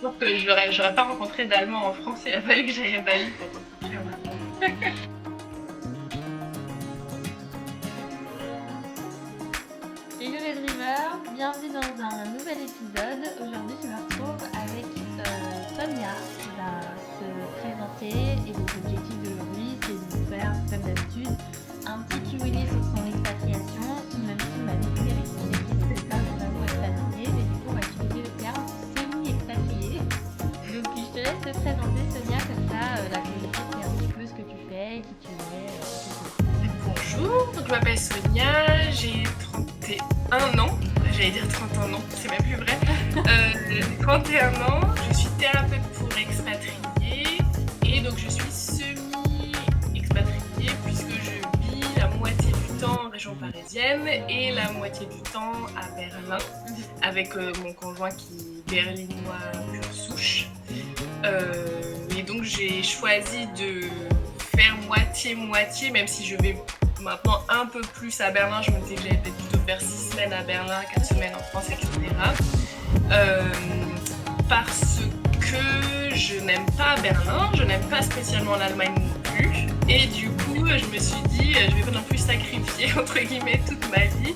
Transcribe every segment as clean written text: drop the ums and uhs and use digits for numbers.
pense que j'aurais pas rencontré d'Allemand en France, il a fallu que j'aille à Bali pour rencontrer un Allemand. Hello les dreamers, bienvenue dans un nouvel épisode. Aujourd'hui je me retrouve avec Sonia qui va se présenter et donc l'objectif d'aujourd'hui c'est de vous faire comme d'habitude un petit Q&A sur son expatriation, même si ma vie avec son équipe c'est pas vraiment expatrié, mais du coup on va utiliser le terme semi-expatrié. Donc je te laisse te présenter Sonia, comme ça la communauté sait un petit peu ce que tu fais, qui tu es, etc. Bonjour, donc je m'appelle Sonia, j'ai 31 ans, j'allais dire 31 ans, c'est même plus vrai. J'ai 31 ans, je suis thérapeute pour expatriés et donc je suis semi-expatriée puisque je vis la moitié du temps en région parisienne et la moitié du temps à Berlin avec mon conjoint qui est berlinois pure souche. Et donc j'ai choisi de faire moitié-moitié, même si je vais maintenant un peu plus à Berlin. Je me disais que j'allais peut-être plutôt faire 6 semaines à Berlin, 4 semaines en France, etc. Parce que je n'aime pas Berlin, je n'aime pas spécialement l'Allemagne non plus. Et du coup, je me suis dit, je vais pas non plus sacrifier, entre guillemets, toute ma vie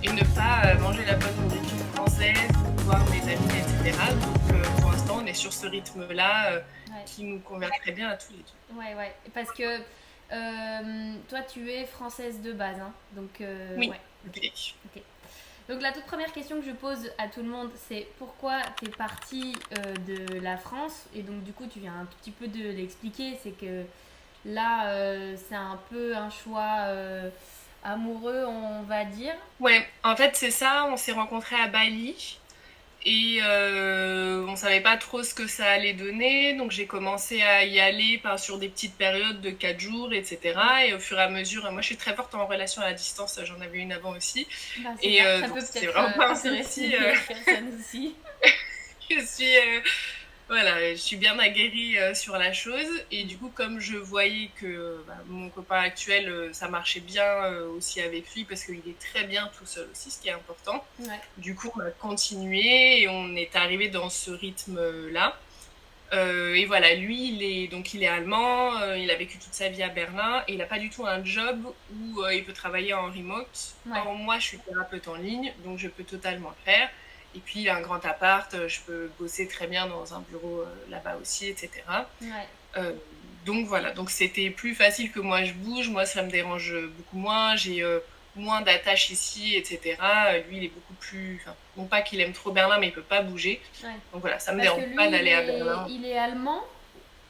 et ne pas manger la bonne nourriture française, voir mes amis, etc. Donc pour l'instant, on est sur ce rythme-là qui nous convient très bien à tous les deux. Ouais, parce que toi tu es française de base, hein. Donc Oui, ouais. okay. Ok. Donc la toute première question que je pose à tout le monde, c'est pourquoi tu es partie de la France, et donc du coup tu viens un tout petit peu de l'expliquer, c'est que là c'est un peu un choix amoureux, on va dire. Ouais, en fait c'est ça, on s'est rencontrés à Bali. Et on savait pas trop ce que ça allait donner, donc j'ai commencé à y aller sur des petites périodes de 4 jours, etc. Et au fur et à mesure, moi je suis très forte en relation à la distance, j'en avais une avant aussi. Bah, Et ça peut c'est peut-être vraiment pas un intéresser souci. des personnes aussi. Je suis voilà, je suis bien aguerrie sur la chose. Et du coup, comme je voyais que mon copain actuel, ça marchait bien aussi avec lui, parce qu'il est très bien tout seul aussi, ce qui est important. Ouais. Du coup, on a continué et on est arrivé dans ce rythme-là. Et voilà, lui, il est allemand, il a vécu toute sa vie à Berlin et il n'a pas du tout un job où il peut travailler en remote. Ouais. Or, moi, je suis thérapeute en ligne, donc je peux totalement le faire. Et puis, il a un grand appart, je peux bosser très bien dans un bureau là-bas aussi, etc. Ouais. Donc voilà, donc c'était plus facile que moi je bouge. Moi, ça me dérange beaucoup moins. J'ai moins d'attaches ici, etc. Lui, il est beaucoup plus... Enfin, non pas qu'il aime trop Berlin, mais il peut pas bouger. Ouais. Donc voilà, ça me Parce que dérange lui, pas d'aller à Berlin. il est allemand,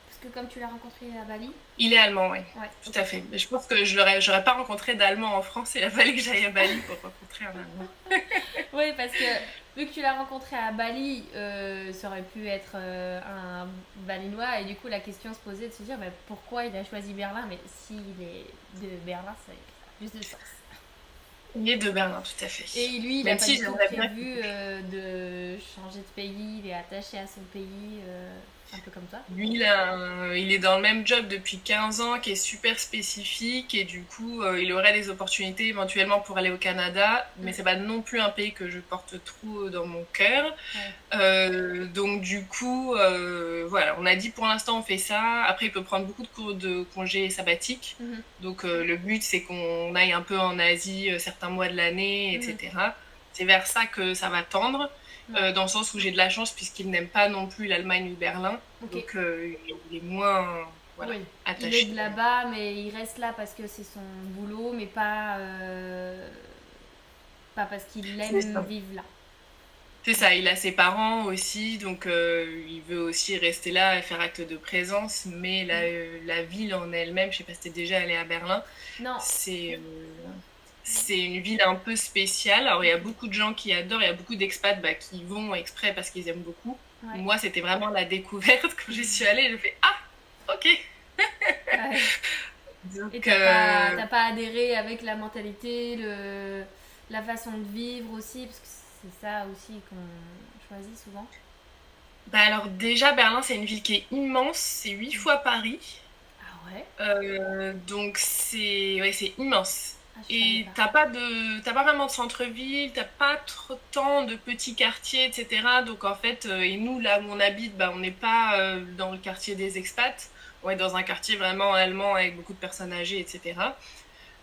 parce que comme tu l'as rencontré à Bali. Il est allemand, oui. Ouais. Tout à fait. Mais je pense que j'aurais pas rencontré d'Allemand en France. Il a fallu que j'aille à Bali pour rencontrer un Allemand. Oui, parce que vu que tu l'as rencontré à Bali, ça aurait pu être un Balinois, et du coup la question se posait de se dire pourquoi il a choisi Berlin, mais s'il est de Berlin, ça a plus de sens. Il est de Berlin, tout à fait. Et lui, il Même n'a pas si du tout j'aimerais bien prévu de changer de pays, il est attaché à son pays, un peu comme toi. Lui, il est dans le même job depuis 15 ans, qui est super spécifique, et du coup, il aurait des opportunités éventuellement pour aller au Canada, mais c'est pas non plus un pays que je porte trop dans mon cœur. Ouais. Donc du coup, voilà, on a dit pour l'instant on fait ça. Après, il peut prendre beaucoup de congés sabbatiques. Mhm. Donc le but, c'est qu'on aille un peu en Asie certains mois de l'année, etc. C'est vers ça que ça va tendre. Ouais. Dans le sens où j'ai de la chance puisqu'il n'aime pas non plus l'Allemagne ou Berlin. Ok. Donc il est moins voilà, Oui, attaché. il est de là-bas, mais il reste là parce que c'est son boulot, mais pas parce qu'il aime vivre là. C'est ça, il a ses parents aussi, donc il veut aussi rester là et faire acte de présence, mais la ville en elle-même, je sais pas si t'es déjà allé à Berlin, Non. C'est une ville un peu spéciale. Alors il y a beaucoup de gens qui adorent, il y a beaucoup d'expats qui vont exprès parce qu'ils aiment beaucoup. Ouais. Moi, c'était vraiment la découverte. Quand j'y suis allée, je fais « Ah, ok !» Ouais. Donc, et t'as pas adhéré avec la mentalité, la façon de vivre aussi, parce que c'est ça aussi qu'on choisit souvent. Bah alors déjà, Berlin, c'est une ville qui est immense, c'est 8 fois Paris. Ah ouais. Donc c'est immense. Ah, je savais Et pas. t'as pas vraiment de centre-ville, t'as pas trop tant de petits quartiers, etc. Donc en fait, et nous là où on habite, bah, on n'est pas dans le quartier des expats, on est dans un quartier vraiment allemand avec beaucoup de personnes âgées, etc.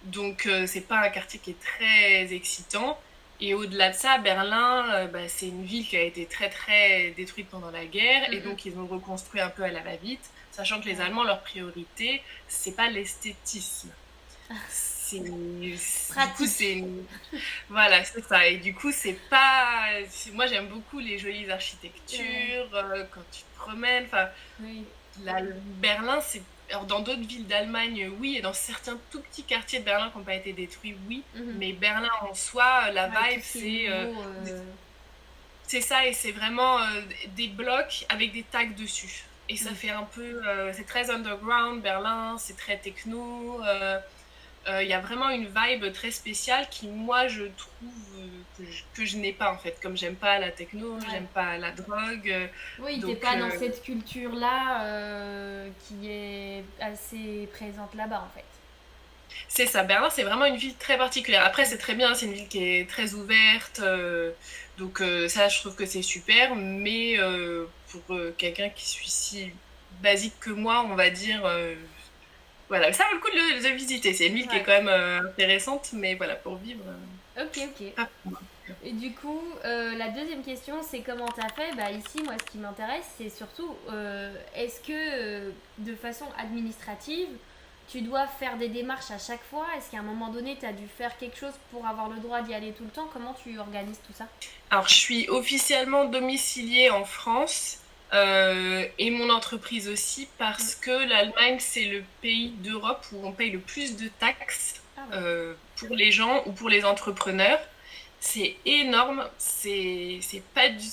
Donc c'est pas un quartier qui est très excitant. Et au-delà de ça, Berlin, bah, c'est une ville qui a été très très détruite pendant la guerre, et Mm, donc ils ont reconstruit un peu à la va-vite, sachant que les ouais. Allemands, leur priorité, c'est pas l'esthétisme. C'est du coup Pratique. c'est voilà, c'est ça. Et du coup c'est pas moi j'aime beaucoup les jolies Ouais. architectures quand tu te promènes. Enfin, Oui. Berlin, c'est alors dans d'autres villes d'Allemagne, oui, et dans certains tout petits quartiers de Berlin qui n'ont pas été détruits, oui. Mhm. Mais Berlin en soi, la Ouais, tout vibe, ce qui est nouveau. c'est ça, et c'est vraiment des blocs avec des tags dessus. Et ça Mm. fait un peu, c'est très underground, Berlin, c'est très techno. Il y a vraiment une vibe très spéciale qui, moi, je trouve que je n'ai pas, en fait. Comme j'aime pas la techno, Ouais. j'aime pas la drogue. Oui, t'es Donc, pas dans cette culture-là qui est assez présente là-bas en fait. c'est ça. Berlin, c'est vraiment une ville très particulière. Après, c'est très bien, c'est une ville qui est très ouverte. Donc, ça, je trouve que c'est super. Mais pour quelqu'un qui suis si basique que moi, on va dire, voilà, ça vaut le coup de le visiter. C'est une ville qui est Ouais. quand même intéressante, mais voilà, pour vivre, Ok, ok. pas pour moi. Et du coup, la deuxième question, c'est comment t'as fait. Bah ici, moi, ce qui m'intéresse, c'est surtout, est-ce que de façon administrative, tu dois faire des démarches à chaque fois? Est-ce qu'à un moment donné, tu as dû faire quelque chose pour avoir le droit d'y aller tout le temps? Comment tu organises tout ça? Alors, je suis officiellement domiciliée en France, et mon entreprise aussi, Mm. parce que l'Allemagne, c'est le pays d'Europe où on paye le plus de taxes Ah ouais. pour les gens ou pour les entrepreneurs. C'est énorme, c'est pas du...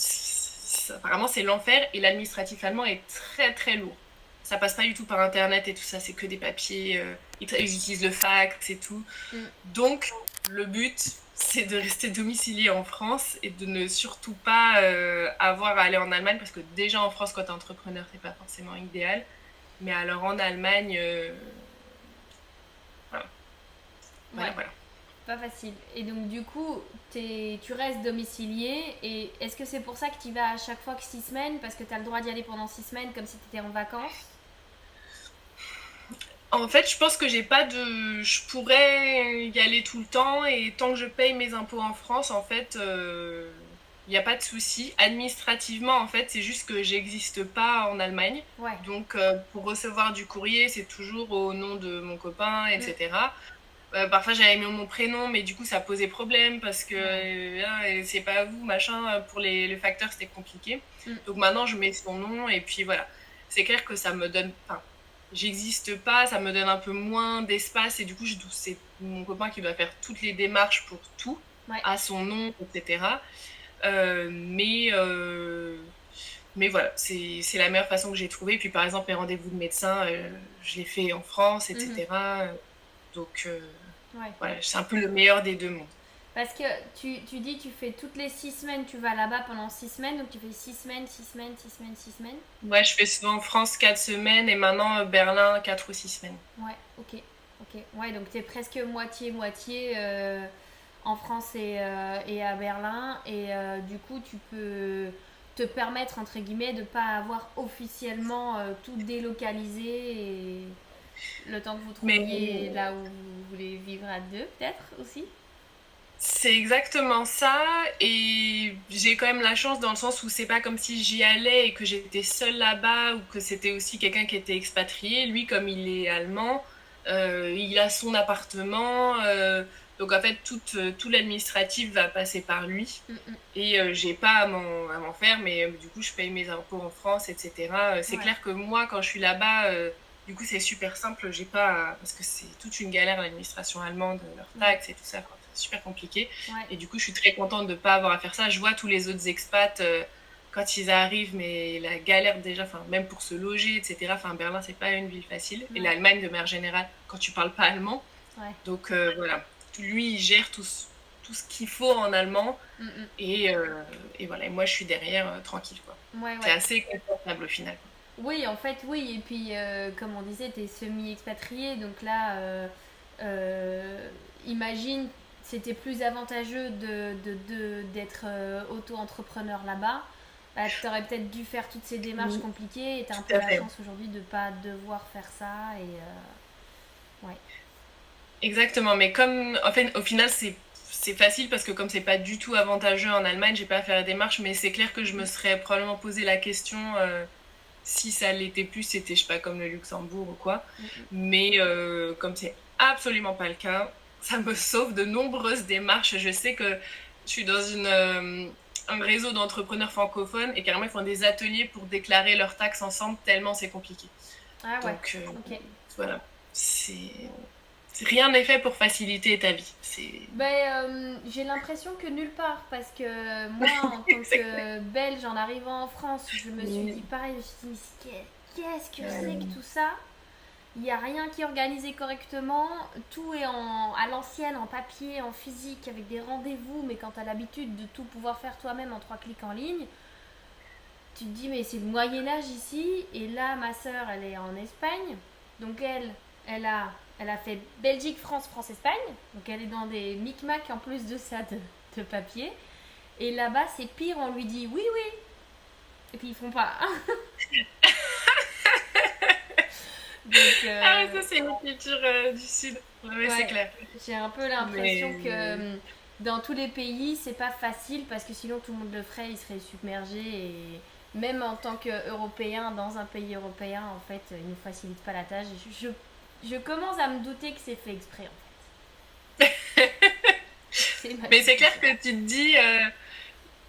Apparemment, c'est l'enfer, et l'administratif allemand est très très lourd. Ça passe pas du tout par Internet et tout ça, c'est que des papiers, ils utilisent le fax et tout. Mm. Donc, le but, c'est de rester domicilié en France et de ne surtout pas avoir à aller en Allemagne, parce que déjà en France, quand t'es entrepreneur, c'est pas forcément idéal. Mais alors en Allemagne, voilà, voilà, Ouais, voilà. pas facile. Et donc, du coup, tu restes domicilié. Et est-ce que c'est pour ça que tu vas à chaque fois que 6 semaines? Parce que tu as le droit d'y aller pendant 6 semaines comme si tu étais en vacances? En fait, je pense que j'ai pas de. Je pourrais y aller tout le temps, et tant que je paye mes impôts en France, en fait, il n'y a pas de souci. Administrativement, en fait, c'est juste que j'existe pas en Allemagne. Ouais. Donc, pour recevoir du courrier, c'est toujours au nom de mon copain, Mm. etc. Parfois, j'avais mis mon prénom, mais du coup, ça posait problème parce que Ouais. c'est pas vous, machin. Pour les facteurs, c'était compliqué. Mm. Donc maintenant, je mets son nom, et puis voilà. C'est clair que ça me donne. Enfin, j'existe pas, ça me donne un peu moins d'espace, et du coup, c'est mon copain qui doit faire toutes les démarches pour tout, Ouais. à son nom, etc. Euh, mais, euh, mais voilà, c'est la meilleure façon que j'ai trouvée. Puis par exemple, les rendez-vous de médecin, je les fais en France, Mhm. etc. Donc Ouais. voilà, c'est un peu le meilleur des deux mondes. Parce que tu dis tu fais toutes les 6 semaines, tu vas là-bas pendant 6 semaines, donc tu fais 6 semaines, 6 semaines, 6 semaines, 6 semaines. Ouais, je fais souvent en France 4 semaines, et maintenant Berlin 4 ou 6 semaines. Ouais, ok. Ok. Ouais, donc t'es presque moitié-moitié en France et à Berlin. Et du coup, tu peux te permettre, entre guillemets, de pas avoir officiellement tout délocalisé et le temps que vous Mais trouviez là où vous voulez vivre à deux, peut-être aussi. c'est exactement ça, et j'ai quand même la chance dans le sens où c'est pas comme si j'y allais et que j'étais seule là-bas, ou que c'était aussi quelqu'un qui était expatrié. Lui, comme il est allemand, il a son appartement, donc en fait tout l'administratif va passer par lui, Mm, mm. et j'ai pas à m'en faire, mais du coup je paye mes impôts en France, etc. C'est Ouais. clair que moi quand je suis là-bas, du coup c'est super simple, j'ai pas parce que c'est toute une galère l'administration allemande, leurs Ouais. taxes et tout ça, enfin, c'est super compliqué. Ouais. Et du coup je suis très contente de pas avoir à faire ça. Je vois tous les autres expats quand ils arrivent, mais la galère déjà, enfin même pour se loger, etc. Enfin Berlin c'est pas une ville facile, et Ouais. l'Allemagne de manière générale quand tu parles pas allemand. Ouais. Donc voilà, lui il gère tout ce qu'il faut en allemand, Mm, mm. et, et voilà, et moi je suis derrière tranquille, quoi. Ouais, C'est ouais. assez confortable au final, Oui, en fait, oui. Et puis, comme on disait, t'es semi-expatrié. Donc là, Imagine, c'était plus avantageux d'être auto-entrepreneur là-bas. Bah, tu aurais peut-être dû faire toutes ces démarches compliquées et tu as un peu la chance aujourd'hui de ne pas devoir faire ça. Ouais. Exactement, mais comme en fait, au final, c'est facile parce que comme c'est pas du tout avantageux en Allemagne, j'ai pas à faire la démarche, mais c'est clair que je me serais probablement posé la question si ça l'était plus, c'était je sais pas comme le Luxembourg ou quoi. Mais comme c'est absolument pas le cas, ça me sauve de nombreuses démarches. Je sais que je suis dans un réseau d'entrepreneurs francophones et carrément ils font des ateliers pour déclarer leurs taxes ensemble tellement c'est compliqué. Ah ouais. Donc Ok. voilà, rien n'est fait pour faciliter ta vie. J'ai l'impression que nulle part, parce que moi, en tant que Belge, en arrivant en France, je me suis dit pareil, je me suis dit, qu'est-ce que c'est que tout ça? Il n'y a rien qui est organisé correctement, tout est à l'ancienne, en papier, en physique, avec des rendez-vous, mais quand tu as l'habitude de tout pouvoir faire toi-même en 3 clics en ligne, tu te dis mais c'est le Moyen-Âge ici, et là ma soeur elle est en Espagne, donc elle a fait Belgique, France, France, Espagne, donc elle est dans des micmacs en plus de ça de papier, et là-bas c'est pire, on lui dit oui, oui, et puis ils font pas. Donc, ah, ça c'est une culture du Sud. Ouais, c'est clair. J'ai un peu l'impression que dans tous les pays, c'est pas facile parce que sinon tout le monde le ferait, il serait submergé. Et même en tant qu'Européen, dans un pays européen, en fait, ils nous facilitent pas la tâche. Je commence à me douter que c'est fait exprès, en fait. Mais c'est clair que tu te dis.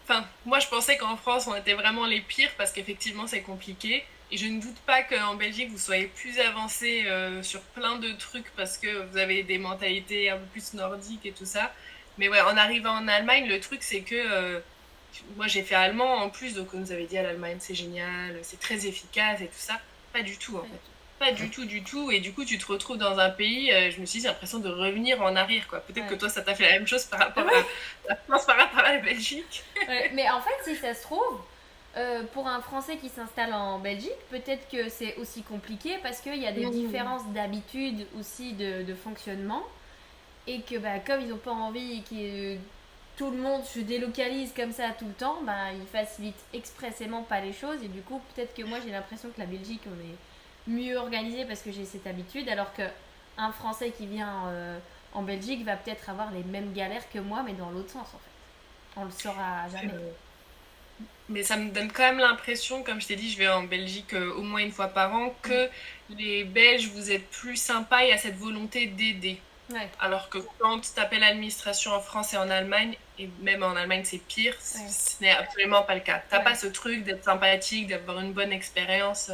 Enfin, moi je pensais qu'en France on était vraiment les pires parce qu'effectivement c'est compliqué. Et je ne doute pas qu'en Belgique, vous soyez plus avancé sur plein de trucs parce que vous avez des mentalités un peu plus nordiques et tout ça. Mais ouais, en arrivant en Allemagne, le truc, c'est que moi, j'ai fait allemand en plus, donc on nous avait dit à l'Allemagne, c'est génial, c'est très efficace et tout ça. Pas du tout, en fait. Pas du tout, du tout. Et du coup, tu te retrouves dans un pays, je me suis dit, j'ai l'impression de revenir en arrière, quoi. Peut-être que toi, ça t'a fait la même chose par rapport à la France, par rapport à la Belgique. Mais en fait, si ça se trouve, pour un Français qui s'installe en Belgique, peut-être que c'est aussi compliqué parce qu'il y a des différences d'habitude aussi de fonctionnement et que comme ils n'ont pas envie que tout le monde se délocalise comme ça tout le temps, ils facilitent expressément pas les choses et du coup peut-être que moi j'ai l'impression que la Belgique on est mieux organisé parce que j'ai cette habitude alors qu'un Français qui vient en Belgique va peut-être avoir les mêmes galères que moi mais dans l'autre sens en fait. On le saura jamais. Mais ça me donne quand même l'impression, comme je t'ai dit, je vais en Belgique au moins une fois par an, que les Belges, vous êtes plus sympas et à cette volonté d'aider. Ouais. Alors que quand tu t'appelles l'administration en France et en Allemagne, et même en Allemagne c'est pire, ce n'est absolument pas le cas. T'as pas ce truc d'être sympathique, d'avoir une bonne expérience.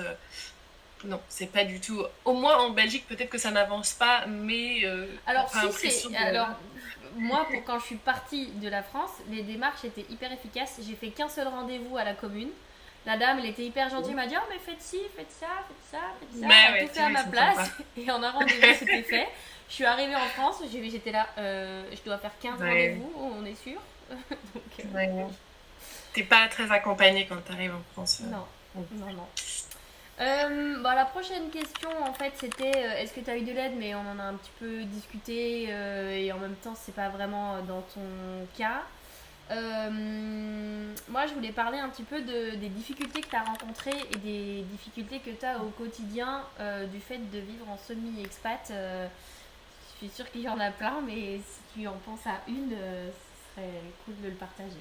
Non, c'est pas du tout. Au moins en Belgique, peut-être que ça n'avance pas, mais. Alors, moi, quand je suis partie de la France, les démarches étaient hyper efficaces. J'ai fait qu'un seul rendez-vous à la commune. La dame, elle était hyper gentille, elle m'a dit oh, mais faites ci, faites ça, faites ça, faites ça. Elle a tout fait à ma place. Et en un rendez-vous, c'était fait. Je suis arrivée en France, j'étais là, je dois faire 15 rendez-vous, on est sûr. Donc, t'es pas très accompagnée quand t'arrives en France. Non, non. La prochaine question, en fait, c'était est-ce que tu as eu de l'aide, mais on en a un petit peu discuté et en même temps, c'est pas vraiment dans ton cas. Moi, je voulais parler un petit peu des difficultés que tu as rencontrées et des difficultés que tu as au quotidien du fait de vivre en semi-expat. Je suis sûre qu'il y en a plein, mais si tu en penses à une, ce serait cool de le partager.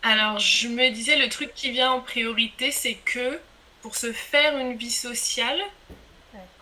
Alors, je me disais, le truc qui vient en priorité, c'est que pour se faire une vie sociale,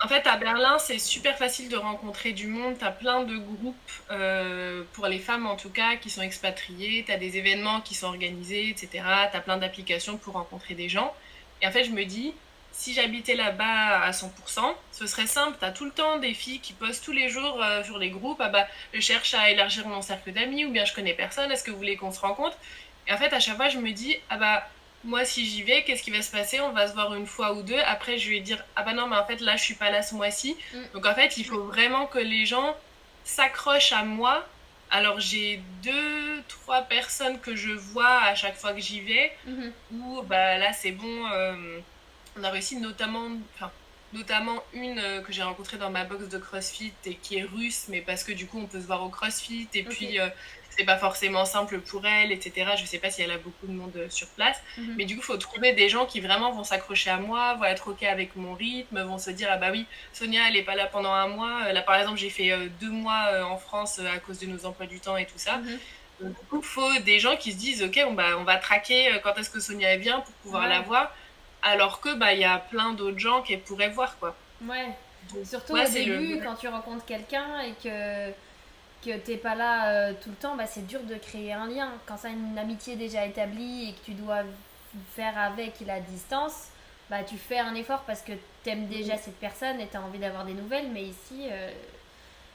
en fait, à Berlin, c'est super facile de rencontrer du monde. Tu as plein de groupes, pour les femmes en tout cas, qui sont expatriées. Tu as des événements qui sont organisés, etc. Tu as plein d'applications pour rencontrer des gens. Et en fait, je me dis, si j'habitais là-bas à 100%, ce serait simple. Tu as tout le temps des filles qui postent tous les jours sur les groupes. Ah bah, je cherche à élargir mon cercle d'amis ou bien je connais personne. Est-ce que vous voulez qu'on se rencontre? Et en fait, à chaque fois, je me dis, ah bah, moi, si j'y vais, qu'est-ce qui va se passer? On va se voir une fois ou deux. Après, je vais dire, ah bah non, mais en fait, là, je suis pas là ce mois-ci. Donc, en fait, il faut vraiment que les gens s'accrochent à moi. Alors, j'ai 2, 3 personnes que je vois à chaque fois que j'y vais. Où, bah là, c'est bon. On a réussi notamment... Enfin, notamment une que j'ai rencontrée dans ma box de CrossFit et qui est russe, mais parce que du coup on peut se voir au CrossFit et puis c'est pas forcément simple pour elle, etc. Je sais pas si elle a beaucoup de monde sur place, mais du coup il faut trouver des gens qui vraiment vont s'accrocher à moi, vont être ok avec mon rythme, vont se dire ah bah oui, Sonia elle est pas là pendant un mois. Là par exemple j'ai fait 2 mois en France à cause de nos emplois du temps et tout ça. Donc, du coup, il faut des gens qui se disent ok, on va traquer quand est-ce que Sonia vient pour pouvoir la voir, alors que bah il y a plein d'autres gens qu'elle pourrait voir quoi. Ouais. Donc, Surtout ouais, au début, quand tu rencontres quelqu'un et que t'es pas là tout le temps, bah, c'est dur de créer un lien. Quand ça une amitié déjà établie et que tu dois faire avec la distance, bah, tu fais un effort parce que t'aimes déjà cette personne et t'as envie d'avoir des nouvelles. Mais ici,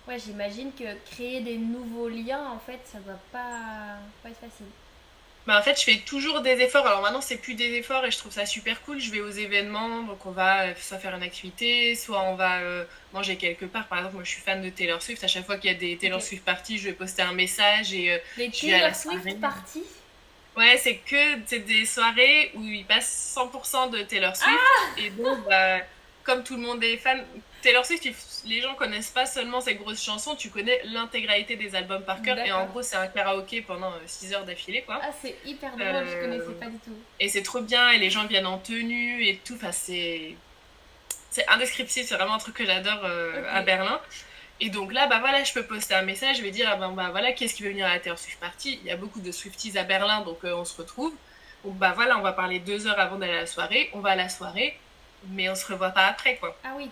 ouais, j'imagine que créer des nouveaux liens, en fait, ça doit pas être facile. bah, en fait, je fais toujours des efforts. Alors maintenant, c'est plus des efforts et je trouve ça super cool. Je vais aux événements, donc on va soit faire une activité, soit on va manger quelque part. Par exemple, moi, je suis fan de Taylor Swift. À chaque fois qu'il y a des Taylor Swift parties, je vais poster un message et Les je vais à la Taylor soirée. Swift parties? Ouais, c'est des soirées où ils passent 100% de Taylor Swift. Et donc, bah, comme tout le monde est fan, Taylor Swift, les gens connaissent pas seulement ses grosses chansons, tu connais l'intégralité des albums par cœur. Et en gros, c'est un karaoké pendant 6 heures d'affilée, quoi. Ah, c'est hyper drôle, je connaissais pas du tout. Et c'est trop bien, et les gens viennent en tenue et tout. Enfin, c'est indescriptible, c'est vraiment un truc que j'adore à Berlin. Et donc là, bah voilà, je peux poster un message, je vais dire, ah ben bah voilà, qui est-ce qui veut venir à la Taylor Swift Party? Il y a beaucoup de Swifties à Berlin, donc on se retrouve. Donc bah voilà, on va parler 2 heures avant d'aller à la soirée, on va à la soirée, mais on se revoit pas après, quoi. Ah oui.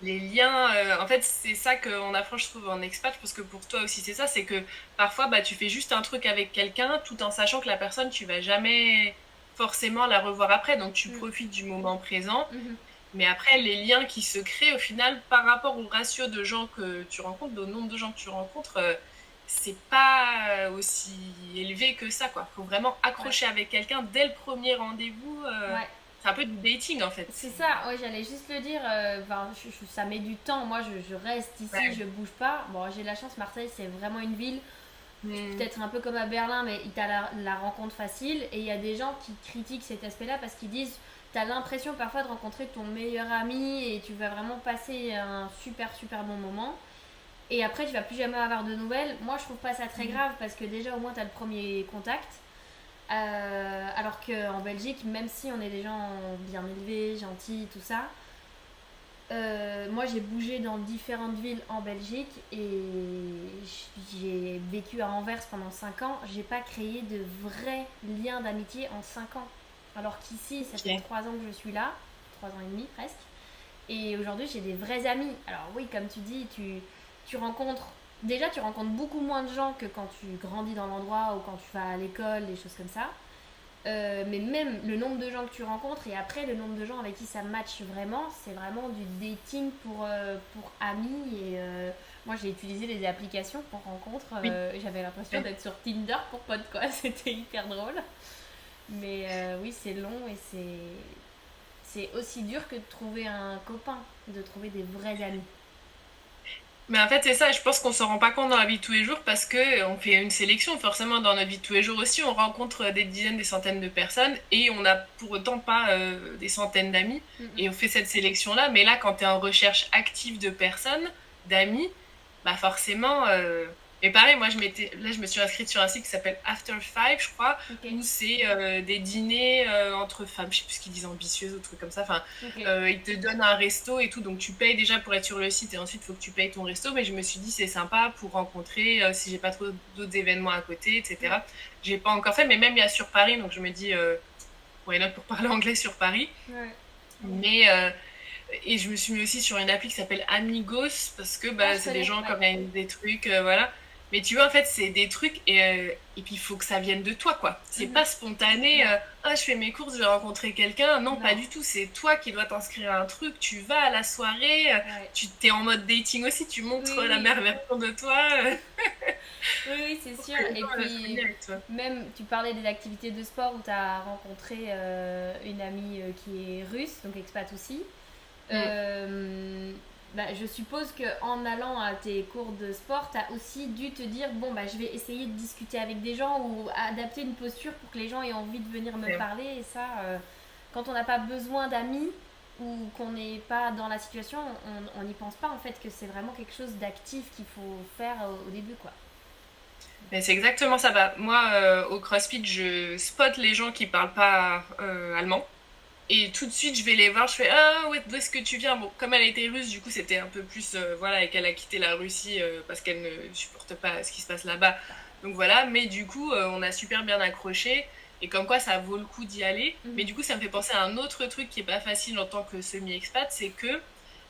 Les liens, en fait, c'est ça qu'on approche, je trouve, en expat, parce que pour toi aussi, c'est ça, c'est que parfois, bah, tu fais juste un truc avec quelqu'un, tout en sachant que la personne, tu vas jamais forcément la revoir après, donc tu profites du moment présent. Mais après, les liens qui se créent, au final, par rapport au ratio de gens que tu rencontres, au nombre de gens que tu rencontres, c'est pas aussi élevé que ça, quoi. Faut vraiment accrocher avec quelqu'un dès le premier rendez-vous. C'est un peu du dating, en fait. C'est ça, ouais, j'allais juste le dire. Ça met du temps. Moi, je reste ici, je bouge pas. Bon, j'ai la chance, Marseille, c'est vraiment une ville. Peut-être un peu comme à Berlin, mais t'as la rencontre facile. Et il y a des gens qui critiquent cet aspect-là parce qu'ils disent t'as l'impression parfois de rencontrer ton meilleur ami et tu vas vraiment passer un super super bon moment. Et après, tu vas plus jamais avoir de nouvelles. Moi, je trouve pas ça très grave parce que déjà, au moins, t'as le premier contact. Alors qu'en Belgique, même si on est des gens bien élevés, gentils, tout ça, moi j'ai bougé dans différentes villes en Belgique et j'ai vécu à Anvers pendant 5 ans. J'ai pas créé de vrais liens d'amitié en 5 ans. Alors qu'ici, ça fait 3 ans que je suis là, 3 ans et demi presque. Et aujourd'hui, j'ai des vrais amis. Alors oui, comme tu dis, tu rencontres. Déjà, tu rencontres beaucoup moins de gens que quand tu grandis dans l'endroit ou quand tu vas à l'école, des choses comme ça. Mais même le nombre de gens que tu rencontres et après le nombre de gens avec qui ça match vraiment, c'est vraiment du dating pour amis. Et moi, j'ai utilisé les applications pour rencontres. J'avais l'impression d'être sur Tinder pour potes, quoi. C'était hyper drôle. Mais oui, c'est long et c'est aussi dur que de trouver un copain, de trouver des vrais amis. Mais en fait, c'est ça, je pense qu'on s'en rend pas compte dans la vie de tous les jours parce que on fait une sélection. Forcément, dans notre vie de tous les jours aussi, on rencontre des dizaines, des centaines de personnes et on n'a pour autant pas des centaines d'amis. Et on fait cette sélection-là. Mais là, quand tu es en recherche active de personnes, d'amis, bah forcément. Et pareil, moi, là, je me suis inscrite sur un site qui s'appelle After Five, je crois, où c'est des dîners entre femmes, je sais plus ce qu'ils disent, ambitieuses ou trucs comme ça. Enfin, ils te donnent un resto et tout, donc tu payes déjà pour être sur le site et ensuite, il faut que tu payes ton resto. Mais je me suis dit, c'est sympa pour rencontrer, si j'ai pas trop d'autres événements à côté, etc. J'ai pas encore fait, mais même il y a sur Paris, donc je me dis, why not pour parler anglais sur Paris. Mais et je me suis mis aussi sur une appli qui s'appelle Amigos parce que c'est des gens comme des trucs, voilà. Mais tu vois, en fait, c'est des trucs et puis il faut que ça vienne de toi, quoi. C'est pas spontané, je fais mes courses, je vais rencontrer quelqu'un. Non, pas du tout. C'est toi qui dois t'inscrire à un truc. Tu vas à la soirée, tu t'es en mode dating aussi, tu montres la meilleure version de toi. Oui, c'est sûr. Et puis, même, tu parlais des activités de sport où tu as rencontré une amie qui est russe, donc expat aussi. Je suppose qu'en allant à tes cours de sport, tu as aussi dû te dire bon, je vais essayer de discuter avec des gens ou adapter une posture pour que les gens aient envie de venir me parler. Et ça, quand on n'a pas besoin d'amis, ou qu'on n'est pas dans la situation, on n'y pense pas en fait que c'est vraiment quelque chose d'actif qu'il faut faire au début, quoi. Mais c'est exactement ça. Bah, moi, au CrossFit, je spot les gens qui parlent pas allemand. Et tout de suite, je vais les voir, je fais ah ouais, d'où est-ce que tu viens? Bon, comme elle était russe, du coup, c'était un peu plus voilà, et qu'elle a quitté la Russie parce qu'elle ne supporte pas ce qui se passe là-bas. Donc voilà, mais du coup, on a super bien accroché et comme quoi ça vaut le coup d'y aller. Mais du coup, ça me fait penser à un autre truc qui est pas facile en tant que semi-expat, c'est que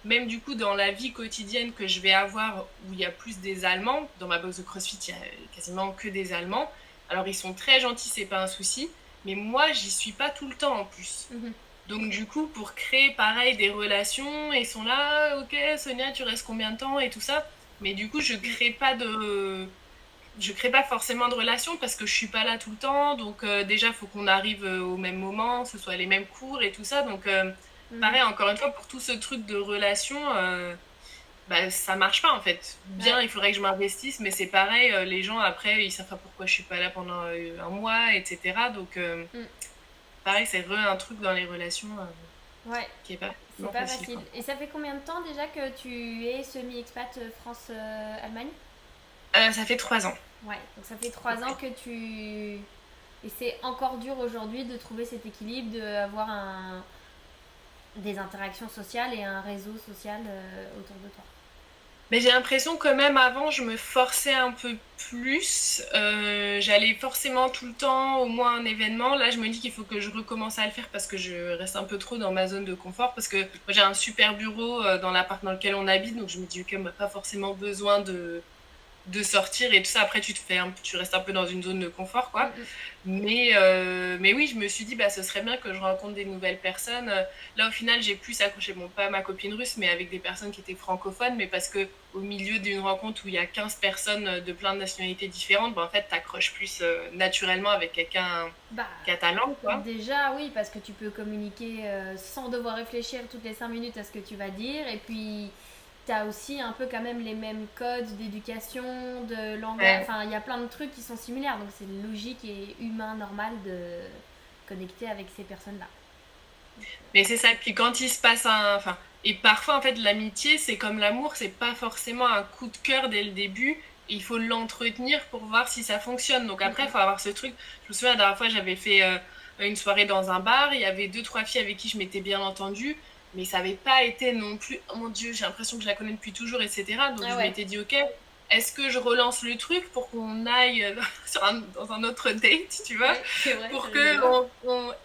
même du coup dans la vie quotidienne que je vais avoir où il y a plus des Allemands, dans ma box de CrossFit, il y a quasiment que des Allemands. Alors ils sont très gentils, c'est pas un souci, mais moi j'y suis pas tout le temps en plus. Donc du coup, pour créer pareil des relations, ils sont là, ok Sonia, tu restes combien de temps et tout ça. Mais du coup, je crée pas forcément de relations parce que je suis pas là tout le temps. Donc déjà, faut qu'on arrive au même moment, ce soit les mêmes cours et tout ça. Donc pareil, encore une fois, pour tout ce truc de relation, bah, ça marche pas en fait. Bien, Ouais. il faudrait que je m'investisse, mais c'est pareil, les gens après, ils savent pas pourquoi je suis pas là pendant un mois, etc. Donc pareil, c'est un truc dans les relations Ouais, qui est pas c'est vraiment pas facile, facile. quoi. Et ça fait combien de temps déjà que tu es semi-expat France-Allemagne? Ça fait 3 ans. Ouais, donc ça fait 3 ans que tu... Et c'est encore dur aujourd'hui de trouver cet équilibre, d'avoir des interactions sociales et un réseau social autour de toi. Mais j'ai l'impression quand même avant, je me forçais un peu plus. J'allais forcément tout le temps, au moins un événement. Là, je me dis qu'il faut que je recommence à le faire parce que je reste un peu trop dans ma zone de confort. Parce que moi, j'ai un super bureau dans l'appart dans lequel on habite. Donc, je me dis, ok, on n'a pas forcément besoin de sortir et tout ça. Après, tu restes un peu dans une zone de confort, quoi. Mais oui, je me suis dit, bah, ce serait bien que je rencontre des nouvelles personnes. Là, au final, j'ai plus accroché, bon, pas ma copine russe, mais avec des personnes qui étaient francophones, mais parce que au milieu d'une rencontre où il y a 15 personnes de plein de nationalités différentes, bah, en fait, t'accroches plus naturellement avec quelqu'un Bah, catalan, quoi. déjà, oui, parce que tu peux communiquer sans devoir réfléchir toutes les 5 minutes à ce que tu vas dire. Et puis, tu as aussi un peu quand même les mêmes codes d'éducation, de langage. Ouais. Enfin, il y a plein de trucs qui sont similaires. Donc, c'est logique et humain, normal de connecter avec ces personnes-là. Mais c'est ça. Puis quand il se passe enfin, et parfois, en fait, l'amitié, c'est comme l'amour, c'est pas forcément un coup de cœur dès le début. Il faut l'entretenir pour voir si ça fonctionne. Donc après, il faut avoir ce truc. Je me souviens, la dernière fois, j'avais fait une soirée dans un bar. Il y avait deux, trois filles avec qui je m'étais bien entendue. Mais ça n'avait pas été non plus, oh mon Dieu, j'ai l'impression que je la connais depuis toujours, etc. Donc Ah je ouais, m'étais dit, ok, est-ce que je relance le truc pour qu'on aille dans un autre date, tu vois? ouais, c'est vrai, c'est Pour que rigolo.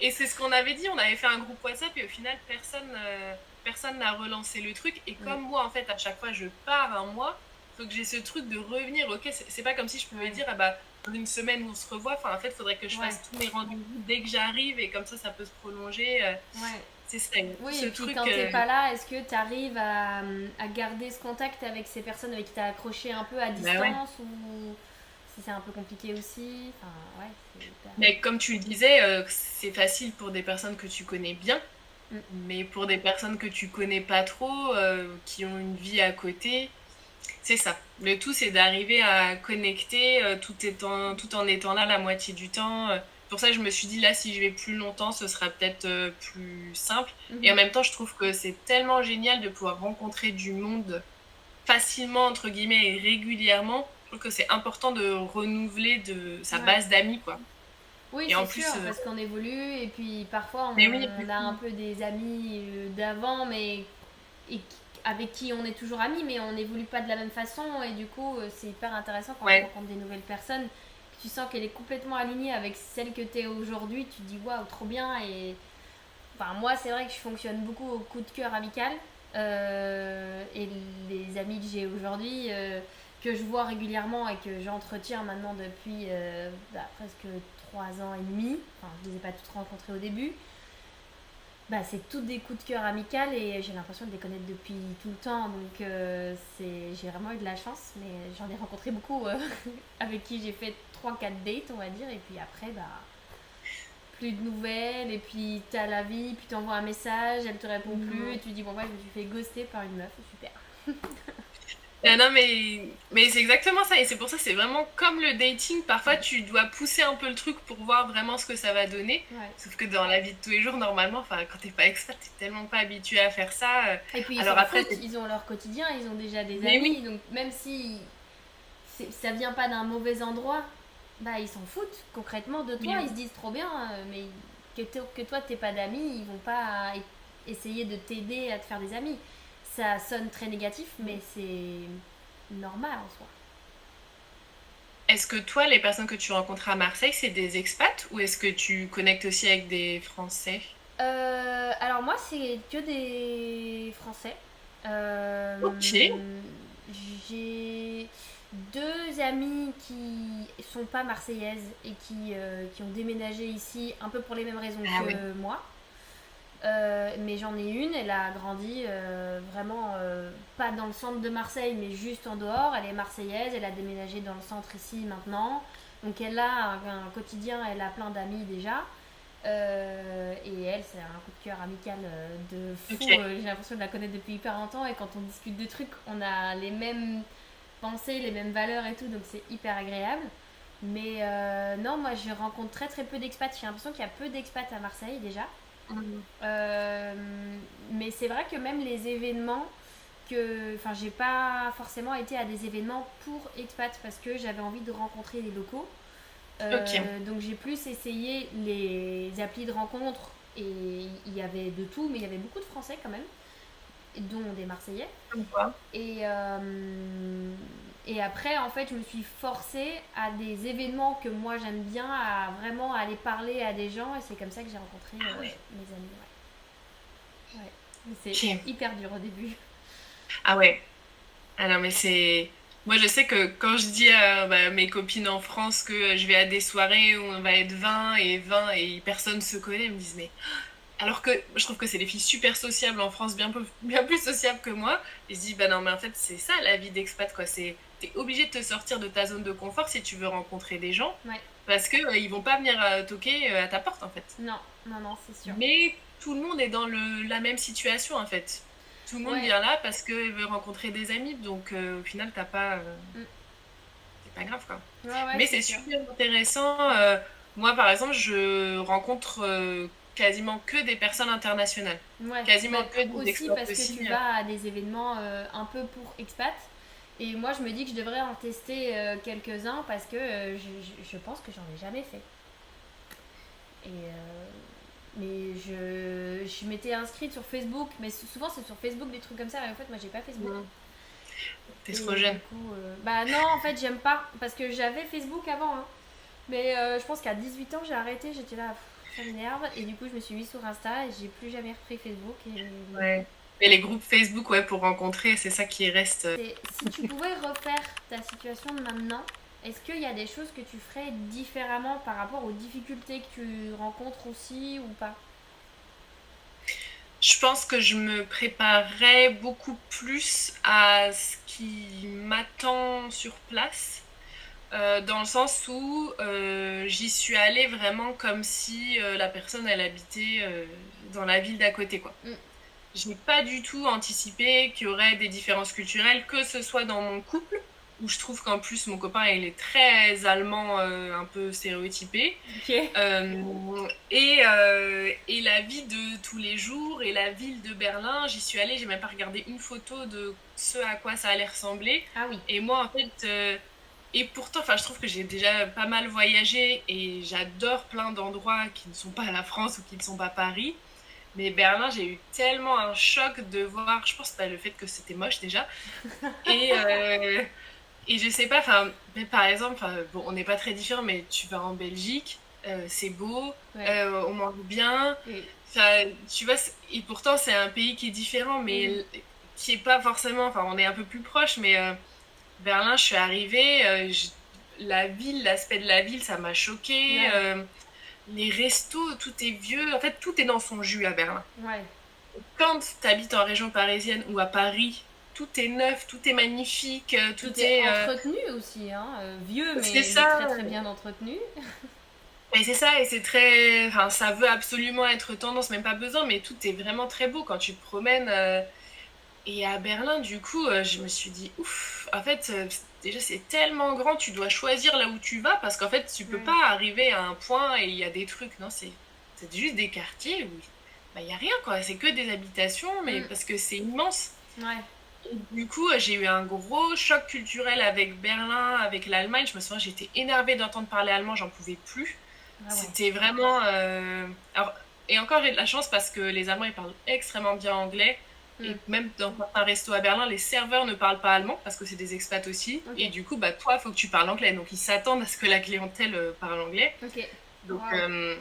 et c'est ce qu'on avait dit, on avait fait un groupe WhatsApp et au final personne n'a relancé le truc et comme moi en fait à chaque fois je pars un mois, faut que j'ai ce truc de revenir. OK, c'est pas comme si je pouvais Ouais. dire ah bah dans une semaine on se revoit. Enfin en fait, faudrait que je Ouais. fasse tous mes rendez-vous dès que j'arrive et comme ça peut se prolonger. Ouais. C'est ça, il y a tout Oui, ce et puis truc quand t'es pas là, est-ce que tu arrives à garder ce contact avec ces personnes avec qui t'as accroché un peu à bah ouais. distance ou si c'est un peu compliqué aussi? Enfin, ouais, c'est hyper... Mais comme tu le disais, c'est facile pour des personnes que tu connais bien, Mm. mais pour des personnes que tu connais pas trop, qui ont une vie à côté, c'est ça. Le tout, c'est d'arriver à connecter tout en étant là la moitié du temps. Pour ça, je me suis dit, là, si je vais plus longtemps, ce sera peut-être plus simple. Et en Mhm. même temps, je trouve que c'est tellement génial de pouvoir rencontrer du monde facilement, entre guillemets, et régulièrement. Je trouve que c'est important de renouveler sa Ouais. base d'amis, quoi. Oui, Et c'est en sûr, plus, parce qu'on évolue et puis parfois mais oui, on a un peu des amis d'avant, mais avec qui on est toujours amis, mais on n'évolue pas de la même façon et du coup c'est hyper intéressant quand tu ouais, rencontres des nouvelles personnes, que tu sens qu'elle est complètement alignée avec celle que tu es aujourd'hui, tu te dis waouh, trop bien. Et enfin, moi, c'est vrai que je fonctionne beaucoup au coup de cœur amical. Et les amis que j'ai aujourd'hui, que je vois régulièrement et que j'entretiens maintenant depuis presque 3 ans et demi, enfin, je ne les ai pas toutes rencontrées au début, bah, c'est toutes des coups de cœur amical et j'ai l'impression de les connaître depuis tout le temps. Donc, j'ai vraiment eu de la chance, mais j'en ai rencontré beaucoup avec qui j'ai fait 3 4 dates, on va dire. Et puis après, bah, plus de nouvelles, et puis t'as la vie, puis t'envoies un message, elle te répond plus, et tu dis bon ouais, je me suis fait ghoster par une meuf, super. Ah non, mais c'est exactement ça. Et c'est pour ça, c'est vraiment comme le dating. Parfois, tu dois pousser un peu le truc pour voir vraiment ce que ça va donner. Ouais. Sauf que dans la vie de tous les jours, normalement, enfin, quand t'es pas expat, t'es tellement pas habitué à faire ça. Et puis ils Alors s'en après, foutent, ils ont leur quotidien, ils ont déjà des mais amis, oui, donc même si ça vient pas d'un mauvais endroit, bah ils s'en foutent concrètement de mais toi, ils oui. se disent trop bien, mais que toi t'aies pas d'amis, ils vont pas essayer de t'aider à te faire des amis. Ça sonne très négatif, mais c'est normal en soi. Est-ce que toi, les personnes que tu rencontres à Marseille, c'est des expats ou est-ce que tu connectes aussi avec des Français? Alors moi c'est que des Français. Ok. J'ai deux amies qui sont pas marseillaises et qui ont déménagé ici un peu pour les mêmes raisons Ah oui. que moi. Mais j'en ai une, elle a grandi vraiment pas dans le centre de Marseille, mais juste en dehors. Elle est marseillaise, elle a déménagé dans le centre ici maintenant. Donc elle a un quotidien, elle a plein d'amis déjà. Et elle, c'est un coup de cœur amical de fou. Ok. J'ai l'impression de la connaître depuis hyper longtemps et quand on discute de trucs, on a les mêmes pensées, les mêmes valeurs et tout, donc c'est hyper agréable. Mais non, moi je rencontre très très peu d'expats. J'ai l'impression qu'il y a peu d'expats à Marseille déjà. Mhm. Euh, mais c'est vrai que même les événements que. Enfin, j'ai pas forcément été à des événements pour expats parce que j'avais envie de rencontrer les locaux. Ok. Donc j'ai plus essayé les applis de rencontre et il y avait de tout, mais il y avait beaucoup de Français quand même, dont des Marseillais. Comme quoi? Et, et après, en fait, je me suis forcée à des événements que moi j'aime bien, à vraiment aller parler à des gens, et c'est comme ça que j'ai rencontré Ah ouais. mes amis. Ouais. Ouais. Mais c'est Ok. hyper dur au début. Ah ouais. Ah non, mais c'est. Moi, je sais que quand je dis à mes copines en France que je vais à des soirées où on va être 20 et personne se connaît, elles me disent, mais. Alors que je trouve que c'est des filles super sociables en France, bien plus sociables que moi. Et je dis, bah non, mais en fait, c'est ça la vie d'expat, quoi. T'es obligé de te sortir de ta zone de confort si tu veux rencontrer des gens. Ouais. Parce que ils vont pas venir toquer à ta porte, en fait. Non, non, non, c'est sûr. Mais tout le monde est dans la même situation, en fait. Tout le monde Ouais. vient là parce qu'il veut rencontrer des amis. Donc, au final, t'as pas. Mm. C'est pas grave, quoi. Ouais, ouais, Mais c'est c'est sûr. super intéressant. Moi, par exemple, je rencontre quasiment que des personnes internationales. Ouais, bah, Quasiment que des aussi expats parce que tu aussi. vas à des événements un peu pour expats. Et moi, je me dis que je devrais en tester quelques-uns parce que je pense que j'en ai jamais fait. Et, mais je m'étais inscrite sur Facebook, mais souvent c'est sur Facebook des trucs comme ça. Et en fait, moi, j'ai pas Facebook. Mm. T'es trop Et du jeune. coup, bah non, en fait, j'aime pas parce que j'avais Facebook avant, hein. Mais je pense qu'à 18 ans, j'ai arrêté. J'étais là, pff, ça m'énerve. Et du coup, je me suis mise sur Insta et j'ai plus jamais repris Facebook. Et Ouais. Mais les groupes Facebook, ouais, pour rencontrer, c'est ça qui reste. si tu pouvais refaire ta situation de maintenant, est-ce qu'il y a des choses que tu ferais différemment par rapport aux difficultés que tu rencontres aussi ou pas? Je pense que je me préparerais beaucoup plus à ce qui m'attend sur place. Dans le sens où j'y suis allée vraiment comme si la personne elle habitait dans la ville d'à côté quoi. Mm. Je n'ai pas du tout anticipé qu'il y aurait des différences culturelles, que ce soit dans mon couple, où je trouve qu'en plus mon copain il est très allemand, un peu stéréotypé, Ok. et la vie de tous les jours, et la ville de Berlin, j'y suis allée, j'ai même pas regardé une photo de ce à quoi ça allait ressembler. Ah oui. Et moi en fait, et pourtant, enfin, je trouve que j'ai déjà pas mal voyagé et j'adore plein d'endroits qui ne sont pas la France ou qui ne sont pas Paris. Mais Berlin, j'ai eu tellement un choc de voir, je pense, le fait que c'était moche déjà. Et, euh, et je sais pas, enfin, par exemple, bon, on n'est pas très différents, mais tu vas en Belgique, c'est beau, Ouais. on mange bien. Et, Enfin, tu vois, et pourtant, c'est un pays qui est différent, mhm. mais qui est pas forcément, enfin, on est un peu plus proche, mais Berlin, je suis arrivée, la ville, l'aspect de la ville, ça m'a choquée. Ouais. Les restos, tout est vieux. En fait, tout est dans son jus à Berlin. Ouais. Quand tu habites en région parisienne ou à Paris, tout est neuf, tout est magnifique, tout Tout est est. entretenu aussi, hein. Vieux, C'est mais ça. très très bien entretenu. Et c'est ça, et c'est très. Enfin, ça veut absolument être tendance, même pas besoin, mais tout est vraiment très beau quand tu te promènes. Et à Berlin, du coup, je me suis dit, ouf, en fait, déjà c'est tellement grand, tu dois choisir là où tu vas parce qu'en fait, tu peux Ouais. pas arriver à un point et il y a des trucs, non, c'est juste des quartiers où bah, il y a rien, quoi, c'est que des habitations, mais Mm. parce que c'est immense. Ouais. Et du coup, j'ai eu un gros choc culturel avec Berlin, avec l'Allemagne. Je me souviens, j'étais énervée d'entendre parler allemand, j'en pouvais plus. Ah ouais. C'était vraiment. Alors, et encore, j'ai de la chance parce que les Allemands, ils parlent extrêmement bien anglais. Mm. Et même dans certains restos à Berlin, les serveurs ne parlent pas allemand parce que c'est des expats aussi. Et Ok. du coup, bah, toi, il faut que tu parles anglais. Donc, ils s'attendent à ce que la clientèle parle anglais. Ok. Donc, Waouh.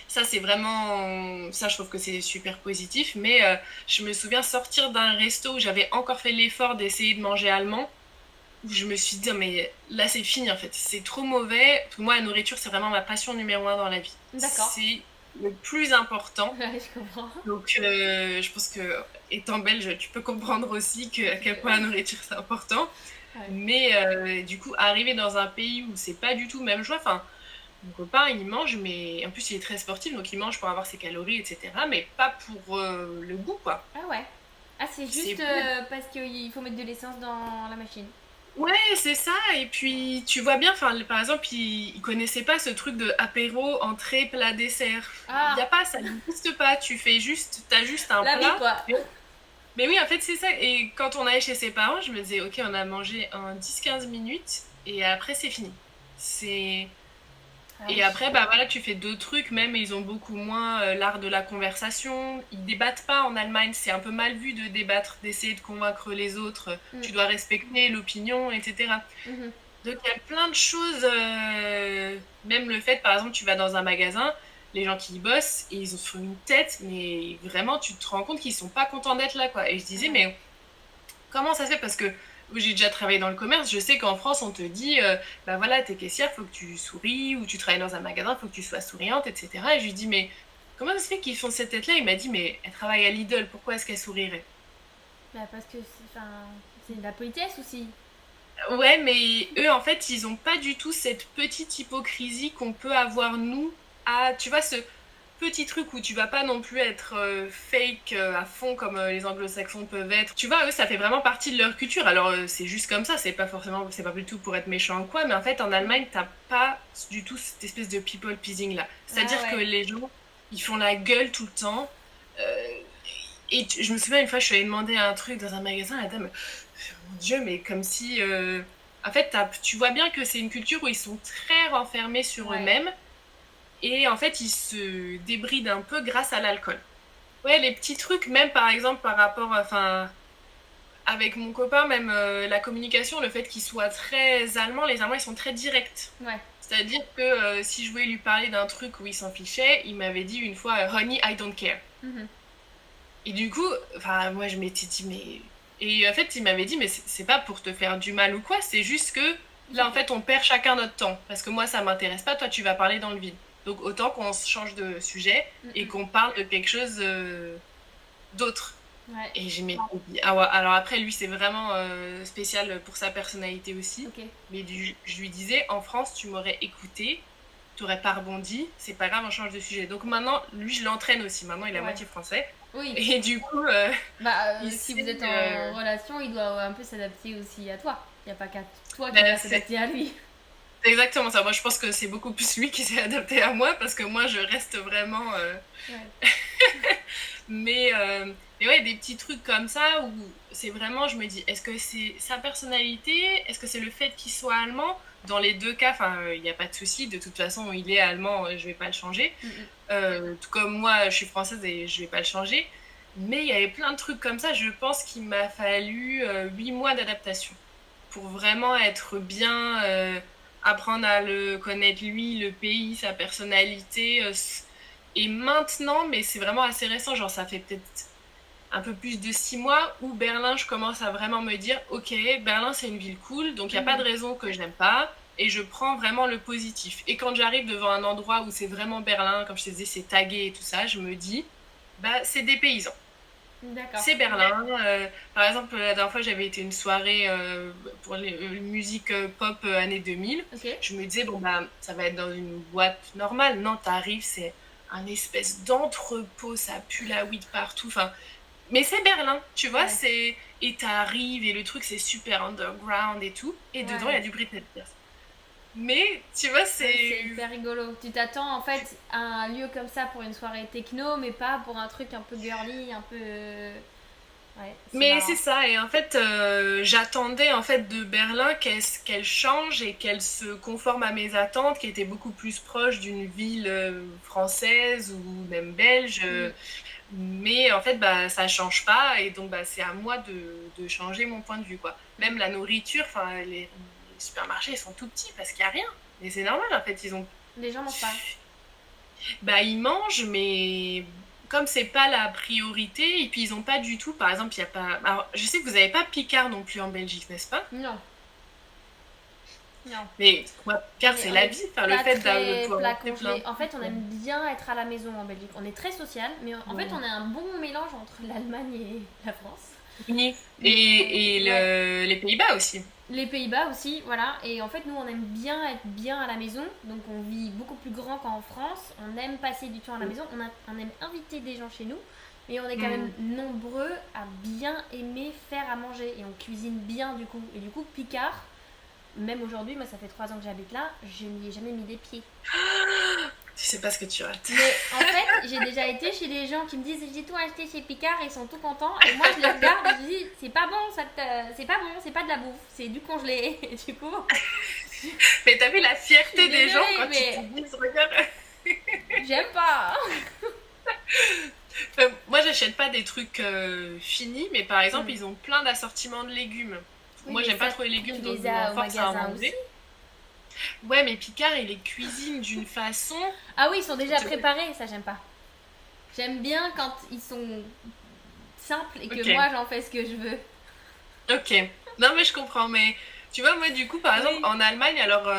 ça, c'est vraiment. Ça, je trouve que c'est super positif. Mais je me souviens sortir d'un resto où j'avais encore fait l'effort d'essayer de manger allemand. Où je me suis dit, oh, mais là, c'est fini en fait. C'est trop mauvais. Pour moi, la nourriture, c'est vraiment ma passion numéro un dans la vie. D'accord. C'est le plus important. Ouais, je comprends. Donc, je pense que, étant belge, tu peux comprendre aussi à quel point la nourriture, c'est important. Ouais. Mais du coup, arriver dans un pays où c'est pas du tout le même choix, enfin, mon copain, il mange, mais en plus, il est très sportif, donc il mange pour avoir ses calories, etc. Mais pas pour le goût, quoi. Ah ouais. Ah, c'est C'est juste parce qu'il faut mettre de l'essence dans la machine. Ouais, c'est ça. Et puis, tu vois bien, enfin, par exemple, ils connaissaient pas ce truc de apéro, entrée, plat, dessert. Il y a Ah, pas, ça n'existe pas. T'as juste un la vie plat. quoi. Mais oui, en fait, c'est ça. Et quand on allait chez ses parents, je me disais, ok, on a mangé en 10-15 minutes et après, c'est fini. C'est... Ah Et oui. après, bah voilà, tu fais d'autres trucs, même ils ont beaucoup moins l'art de la conversation. Ils débattent pas en Allemagne, c'est un peu mal vu de débattre, d'essayer de convaincre les autres. Tu Mm. dois respecter l'opinion, etc. Mhm. Donc il y a plein de choses, même le fait, par exemple, tu vas dans un magasin, les gens qui y bossent, et ils ont une tête, mais vraiment, tu te rends compte qu'ils sont pas contents d'être là, quoi. Et je Ah disais, ouais. mais comment ça se fait? Parce que j'ai déjà travaillé dans le commerce, je sais qu'en France, on te dit, bah voilà, t'es caissière, faut que tu souris, ou tu travailles dans un magasin, faut que tu sois souriante, etc. Et je lui dis, mais comment ça se fait qu'ils font cette tête-là? Il m'a dit, mais elle travaille à Lidl, pourquoi est-ce qu'elle sourirait? Bah parce que c'est de la politesse aussi. Ouais, mais eux, en fait, ils ont pas du tout cette petite hypocrisie qu'on peut avoir nous. Tu vois, ce petit truc où tu vas pas non plus être fake à fond comme les anglo-saxons peuvent être. Tu vois, eux, ça fait vraiment partie de leur culture. Alors, c'est juste comme ça, c'est pas du tout pour être méchant ou quoi, mais en fait, en Mm. Allemagne, t'as pas du tout cette espèce de people pleasing là. Ah C'est-à-dire que ouais. les gens, ils font la gueule tout le temps. Euh, je me souviens une fois, je suis allée demander un truc dans un magasin, la dame, mon Dieu, mais comme si. En fait, tu vois bien que c'est une culture où ils sont très renfermés sur Ouais. eux-mêmes et en fait, ils se débrident un peu grâce à l'alcool. Ouais, les petits trucs, même par exemple par rapport. Enfin, avec mon copain, même la communication, le fait qu'il soit très allemand, les Allemands, ils sont très directs. Ouais. C'est-à-dire que si je voulais lui parler d'un truc où il s'en fichait, il m'avait dit une fois Honey, I don't care. Mhm. Et du coup, enfin, moi je m'étais dit, mais. Et en fait, il m'avait dit, mais c'est pas pour te faire du mal ou quoi, c'est juste que là, en fait, on perd chacun notre temps. Parce que moi, ça m'intéresse pas, toi, tu vas parler dans le vide. Donc autant qu'on se change de sujet et Mm-mm. qu'on parle de quelque chose d'autre. Ouais. Et je m'étais dit, ah ouais, alors après, lui, c'est vraiment spécial pour sa personnalité aussi. Ok. Mais je lui disais, en France, tu m'aurais écouté, tu n'aurais pas rebondi, c'est pas grave, on change de sujet. Donc maintenant, lui, je l'entraîne aussi. Maintenant, il est à Ouais. moitié français. Oui. Et du coup, Bah il si sait. vous êtes en relation, il doit un peu s'adapter aussi à toi. Il n'y a pas qu'à toi qui Ben, dois s'adapter à lui. c'est exactement ça. Moi, je pense que c'est beaucoup plus lui qui s'est adapté à moi parce que moi, je reste vraiment. Ouais. Mais ouais, des petits trucs comme ça où c'est vraiment, je me dis, est-ce que c'est sa personnalité? Est-ce que c'est le fait qu'il soit allemand? Dans les deux cas, enfin, il n'y a pas de souci. De toute façon, il est allemand, je vais pas le changer. Mm-mm. Tout comme moi, je suis française et je vais pas le changer. Mais il y avait plein de trucs comme ça. Je pense qu'il m'a fallu 8 mois d'adaptation pour vraiment être bien, apprendre à le connaître lui, le pays, sa personnalité. Et maintenant, mais c'est vraiment assez récent, genre ça fait peut-être un peu plus de 6 mois, où Berlin, je commence à vraiment me dire, ok, Berlin c'est une ville cool, donc il n'y a pas de Mhm. raison que je n'aime pas, et je prends vraiment le positif. Et quand j'arrive devant un endroit où c'est vraiment Berlin, comme je te disais, c'est tagué et tout ça, je me dis, bah c'est des paysans. D'accord. C'est Berlin. Par exemple, la dernière fois, j'avais été une soirée pour les musique pop années 2000. Ok. Je me disais, bon, bah, ça va être dans une boîte normale. Non, t'arrives, c'est un espèce d'entrepôt, ça pue la weed partout. Enfin, Mais c'est Berlin, tu vois, Ouais. et t'arrives et le truc c'est super underground et tout, et dedans il y Ouais. a du Britney Spears. Mais tu vois, Ouais, c'est... c'est hyper rigolo. Tu t'attends en fait à un lieu comme ça pour une soirée techno, mais pas pour un truc un peu girly, un peu. Ouais, c'est Mais c'est marrant. ça, et en fait, j'attendais en fait de Berlin qu'elle change et qu'elle se conforme à mes attentes, qui étaient beaucoup plus proches d'une ville française ou même belge. Mm. Mais en fait, bah, ça change pas, et donc bah, c'est à moi de changer mon point de vue, quoi. Mm. Même la nourriture, enfin, les supermarchés, ils sont tout petits parce qu'il y a rien. Et c'est normal, en fait, ils ont... Les gens mangent pas. Bah, ils mangent, mais comme c'est pas la priorité, et puis ils ont pas du tout, par exemple, il y a pas... Alors, je sais que vous avez pas Picard non plus en Belgique, n'est-ce pas? Non, non. Mais moi, Picard, c'est On la est vie, enfin, le pas fait de très pouvoir plat acheter plein congelé. de En fait, on trucs. aime bien être à la maison en Belgique. On est très social, mais en fait, Ouais. on est un bon mélange entre l'Allemagne et la France. Oui. Mais ouais, Les Pays-Bas aussi. les Pays-Bas aussi, voilà. Et en fait, nous, on aime bien être bien à la maison. Donc, on vit beaucoup plus grand qu'en France. On aime passer du temps à la maison. On aime inviter des gens chez nous. Mais on est quand même Mm. nombreux à bien aimer faire à manger. Et on cuisine bien, du coup. Et du coup, Picard, même aujourd'hui, moi, ça fait 3 ans que j'habite là, je n'y ai jamais mis les pieds. Tu sais pas ce que tu rates. Mais en fait, j'ai déjà été chez des gens qui me disent j'ai tout acheté chez Picard, ils sont tout contents. Et moi, je les regarde et je dis c'est pas bon, c'est pas bon, c'est pas de la bouffe, c'est du congelé. Et du coup, Mais t'as vu la je suis fierté des gens désolée, quand ils te mais disent regarde. j'aime pas. Moi, j'achète pas des trucs finis, mais par exemple, Hmm. ils ont plein d'assortiments de légumes. Oui, Moi, mais j'aime pas ça, trop les tu légumes, donc les je m'en as au force à en magasin aussi. manger. Ouais, mais Picard, il les cuisine d'une façon. Ah oui, ils sont déjà Je- préparés, ça j'aime pas. J'aime bien quand ils sont simples et que Ok, moi j'en fais ce que je veux. ok. Non, mais je comprends. Mais tu vois, moi, du coup, par exemple, Oui. en Allemagne, alors,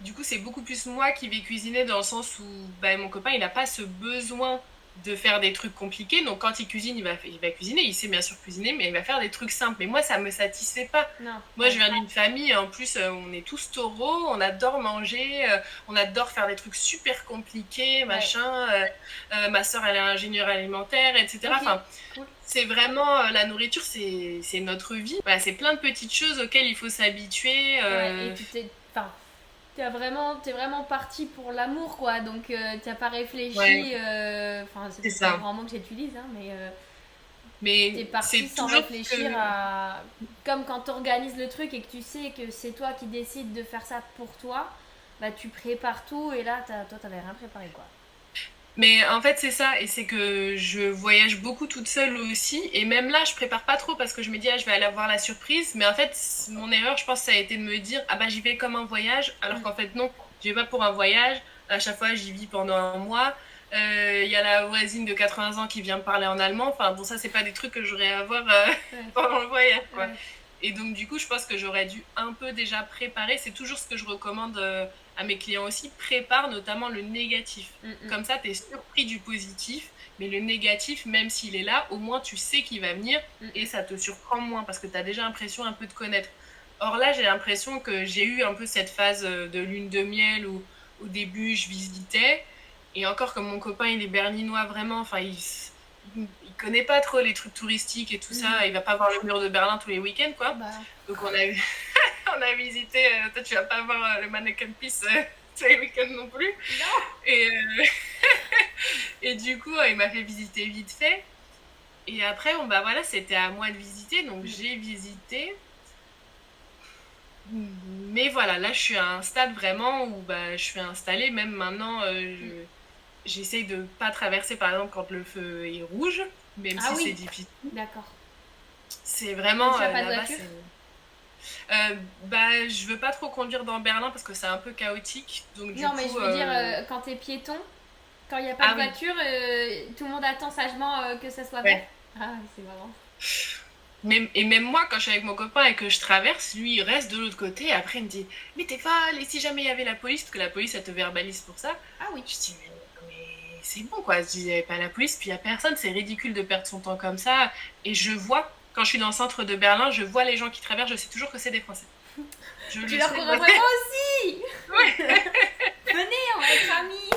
du coup, c'est beaucoup plus moi qui vais cuisiner dans le sens où bah, mon copain, il a pas ce besoin de faire des trucs compliqués. Donc, quand il cuisine, il va cuisiner. Il sait bien sûr cuisiner, mais il va faire des trucs simples. Mais moi, ça me satisfait pas. Non, Moi, je ouais. viens d'une famille, en plus, on est tous taureaux, on adore manger, on adore faire des trucs super compliqués, Ouais. machin. Ma soeur, elle est ingénieure alimentaire, etc. Ok, Enfin, cool. c'est vraiment la nourriture, c'est notre vie. Voilà, c'est plein de petites choses auxquelles il faut s'habituer. Ouais, et puis enfin, t'es vraiment parti pour l'amour, quoi. Donc, t'as pas Ouais, réfléchi. Enfin, c'est c'est peut-être un ça. grand mot que j'utilise, hein, mais t'es Mais parti c'est sans toujours réfléchir que... à. Comme quand t'organises le truc et que tu sais que c'est toi qui décides de faire ça pour toi, bah tu prépares tout et là, toi, t'avais rien préparé, quoi. Mais en fait, c'est ça, et c'est que je voyage beaucoup toute seule aussi, et même là, je prépare pas trop parce que je me dis, ah, je vais aller avoir la surprise, mais en fait, mon erreur, je pense, ça a été de me dire, ah bah, j'y vais comme un voyage, alors Mm. qu'en fait, non, j'y vais pas pour un voyage, à chaque fois, j'y vis pendant un mois. Il y a la voisine de 80 ans qui vient me parler en allemand, enfin, bon, ça, c'est pas des trucs que j'aurais à voir Ouais, pendant le voyage, quoi. ouais. Et donc, du coup, je pense que j'aurais dû un peu déjà préparer. C'est toujours ce que je recommande à mes clients aussi. Prépare notamment le négatif. Mm, mm. Comme ça, tu es surpris du positif. Mais le négatif, même s'il est là, au moins tu sais qu'il va venir Mm, et mm. ça te surprend moins parce que tu as déjà l'impression un peu de connaître. Or là, j'ai l'impression que j'ai eu un peu cette phase de lune de miel où au début je visitais. Et encore, comme mon copain, il est berlinois vraiment, enfin, il connaît pas trop les trucs touristiques et tout Mhm. ça. Il va pas voir le mur de Berlin tous les week-ends, quoi. Bah, non. Donc on a visité, toi tu vas pas voir le Mannequin Peace tous les week-ends non plus. Et, et du coup, il m'a fait visiter vite fait. Et après, bon, bah voilà, c'était à moi de visiter, donc Mm. j'ai visité. Mais voilà, là je suis à un stade vraiment où bah, je suis installée, même maintenant, Mm. j'essaye de pas traverser par exemple quand le feu est rouge, même Ah si c'est oui, difficile. d'accord. C'est Même vraiment s'il n'y a pas de là-bas, voiture. bah, je veux pas trop conduire dans Berlin parce que c'est un peu chaotique. Donc du Non, mais je coup, veux dire, quand t'es piéton, quand il n'y a pas de ah oui, voiture, tout le monde attend sagement que ça soit vert. ouais. Ah, oui, c'est marrant. Et même moi, quand je suis avec mon copain et que je traverse, lui, il reste de l'autre côté. Et après, il me dit, mais t'es folle, et si jamais il y avait la police, parce que la police, elle te verbalise pour ça. Ah oui. Je dis, mais c'est bon, quoi. Je dis, il n'y avait pas la police, puis il n'y a personne. C'est ridicule de perdre son temps comme ça. Et je vois, quand je suis dans le centre de Berlin, je vois les gens qui traversent, je sais toujours que c'est des Français. Je Tu le leur sais. courrais après moi aussi. Ouais. Venez, on va être amis.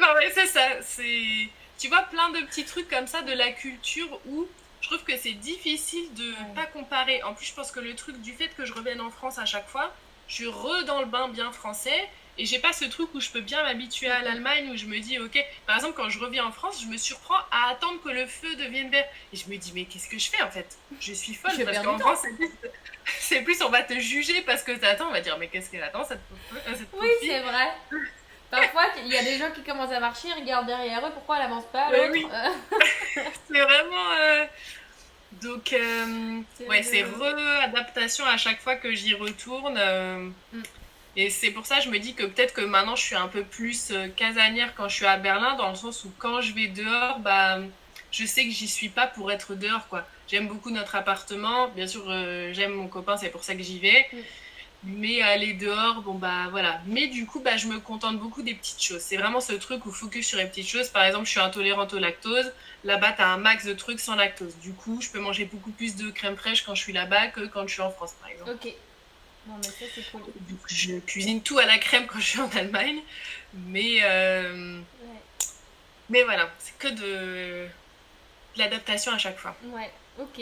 Non, mais c'est ça. C'est... Tu vois, plein de petits trucs comme ça de la culture où je trouve que c'est difficile de Ouais. pas comparer. En plus, je pense que le truc du fait que je revienne en France à chaque fois, je suis dans le bain bien français et j'ai pas ce truc où je peux bien m'habituer à l'Allemagne où je me dis, ok, par exemple, quand je reviens en France, je me surprends à attendre que le feu devienne vert. Et je me dis, mais qu'est-ce que je fais en fait? Je suis folle Je parce perds du qu'en temps. France, c'est plus on va te juger parce que t'attends, on va dire, mais qu'est-ce qu'elle attend cette Oui, pauvre fille? c'est vrai. Parfois, il y a des gens qui commencent à marcher, ils regardent derrière eux, pourquoi elle avance pas Mais l'autre. oui, c'est vraiment. Donc, C'est ouais, c'est rigolo. réadaptation à chaque fois que j'y retourne. Mm. Et c'est pour ça que je me dis que peut-être que maintenant je suis un peu plus casanière quand je suis à Berlin, dans le sens où quand je vais dehors, bah, je sais que j'y suis pas pour être dehors, quoi. J'aime beaucoup notre appartement, bien sûr, j'aime mon copain, c'est pour ça que j'y vais. Mm. Mais aller dehors, bon bah voilà. Mais du coup, bah, je me contente beaucoup des petites choses. C'est vraiment ce truc où focus sur les petites choses. Par exemple, je suis intolérante au lactose. Là-bas, t'as un max de trucs sans lactose. Du coup, je peux manger beaucoup plus de crème fraîche quand je suis là-bas que quand je suis en France, par exemple. Ok. Non, mais ça, c'est cool. Du coup, je cuisine tout à la crème quand je suis en Allemagne. Mais, euh, Ouais. mais voilà, c'est que de l'adaptation à chaque fois. Ouais, ok.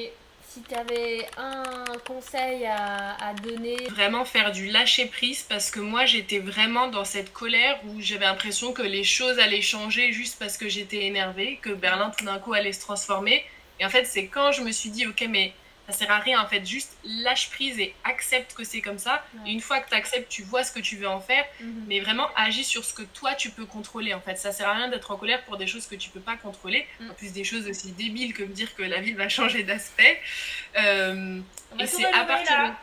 Si tu avais un conseil à donner. Vraiment faire du lâcher prise parce que moi j'étais vraiment dans cette colère où j'avais l'impression que les choses allaient changer juste parce que j'étais énervée, que Berlin tout d'un coup allait se transformer. Et en fait, c'est quand je me suis dit, ok, mais ça sert à rien en fait, juste lâche prise et accepte que c'est comme ça. Ouais. Et une fois que tu acceptes, tu vois ce que tu veux en faire, Mhm. mais vraiment agis sur ce que toi tu peux contrôler en fait. Ça sert à rien d'être en colère pour des choses que tu peux pas contrôler, en plus des choses aussi débiles que me dire que la ville va changer d'aspect. On va Et tout c'est à rénover partir de là.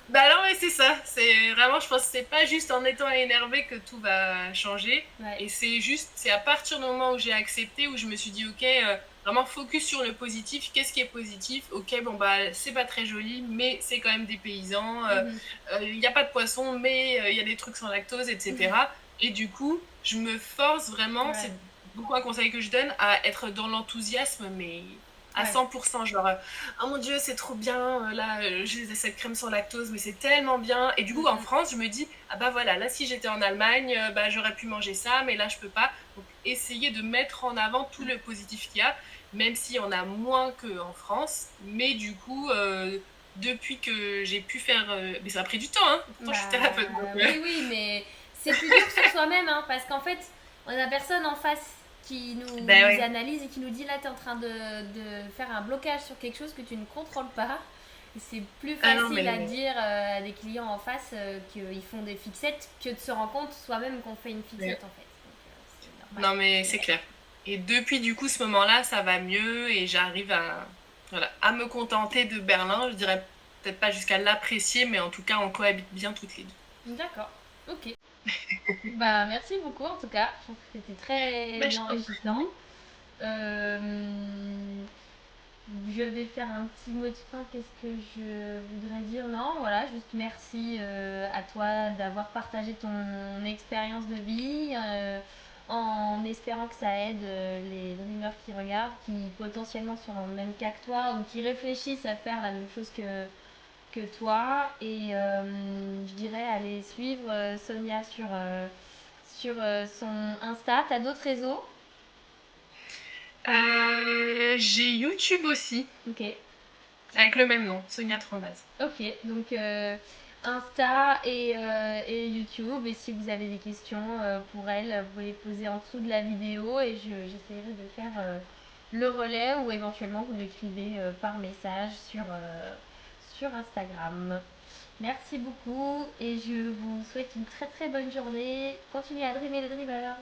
bah non mais c'est ça, c'est vraiment je pense que c'est pas juste en étant énervé que tout va changer Ouais. et c'est juste c'est à partir du moment où j'ai accepté où je me suis dit ok vraiment focus sur le positif, qu'est-ce qui est positif, ok bon bah c'est pas très joli mais c'est quand même des paysans, Mhm. il y a pas de poisson mais il y a des trucs sans lactose etc. Et du coup je me force vraiment, Ouais. c'est beaucoup un conseil que je donne à être dans l'enthousiasme mais à Ouais. 100%, genre oh mon dieu c'est trop bien là j'ai cette crème sans lactose mais c'est tellement bien et du coup en France je me dis ah bah voilà là si j'étais en Allemagne bah j'aurais pu manger ça mais là je peux pas, donc essayer de mettre en avant tout le positif qu'il y a même si on a moins qu'en France, mais du coup depuis que j'ai pu faire mais ça a pris du temps hein, pourtant je suis Bah thérapeute donc oui, oui, mais c'est plus dur sur soi-même, hein, parce qu'en fait, on a personne en face qui bah nous ouais. analyse et qui nous dit là, tu es en train de faire un blocage sur quelque chose que tu ne contrôles pas. Et c'est plus Ah non facile à mais dire à des clients en face qu'ils font des fixettes que de se rendre compte soi-même qu'on fait une fixette en fait. Donc c'est normal. non mais c'est clair. Et depuis du coup ce moment-là, ça va mieux et j'arrive à, voilà, à me contenter de Berlin. Je dirais peut-être pas jusqu'à l'apprécier, mais en tout cas on cohabite bien toutes les deux. D'accord, ok. Bah merci beaucoup en tout cas, je trouve que c'était Bah, très je t'en enrichissant. prie. Euh, Je vais faire un petit mot de fin. Qu'est-ce que je voudrais dire? Non, voilà, juste merci à toi d'avoir partagé ton expérience de vie en espérant que ça aide les dreamers qui regardent, qui potentiellement sont dans le même cas que toi ou qui réfléchissent à faire la même chose que toi. Et je dirais aller suivre Sonia sur son Insta. T'as d'autres réseaux? J'ai YouTube aussi, Ok. avec le même nom, Sonia Trombaz. Ok, donc Insta et YouTube. Et si vous avez des questions pour elle, vous pouvez les poser en dessous de la vidéo et j'essaierai de faire le relais ou éventuellement vous l'écrivez par message sur Instagram. Merci beaucoup et je vous souhaite une très très bonne journée. Continuez à dreamer les dreamers.